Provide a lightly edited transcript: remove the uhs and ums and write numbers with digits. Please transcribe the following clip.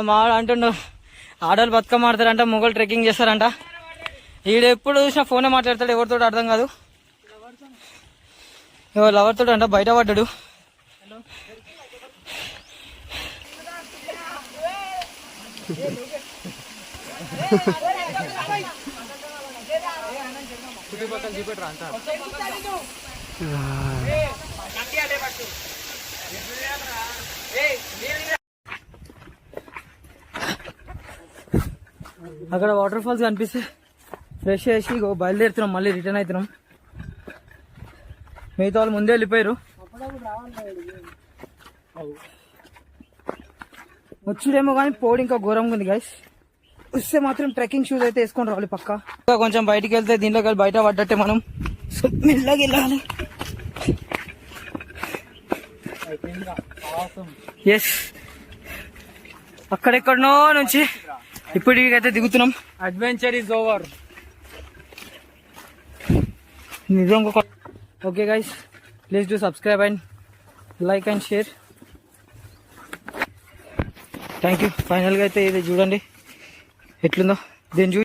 మావాడు అంటుండు ఆడవాళ్ళు బతుకమ్మ ఆడతారంట, మొగోళ్ళు ట్రెక్కింగ్ చేస్తారంట. ఈడు ఎప్పుడు చూసినా ఫోనే మాట్లాడతాడు, ఎవరితో అర్థం కాదు. లవర్ తోడు అంట బయట పడ్డాడు. అక్కడ వాటర్ ఫాల్స్ కనిపిస్తే ఫ్రెష్ చేసి బయలుదేరుతున్నాం, మళ్ళీ రిటర్న్ అవుతున్నాం. మిగతా వాళ్ళు ముందే వెళ్ళిపోయారు. వచ్చుడేమో కానీ పోడు ఇంకా ఘోరంగా ఉంది గైస్. వస్తే మాత్రం ట్రెక్కింగ్ షూస్ అయితే వేసుకొని రావాలి పక్క. ఇంకా కొంచెం బయటికి వెళ్తే దీంట్లోకి వెళ్ళి బయట పడ్డట్టే మనం. మెల్లగా వెళ్ళాలి. ఎస్, అక్కడెక్కడనో నుంచి ఇప్పటికైతే దిగుతున్నాం. Adventure is over. నిజంగా. Okay guys, please do subscribe and like and share. Thank you. ఫైనల్గా అయితే ఇది చూడండి ఎట్లుందో, దీన్ని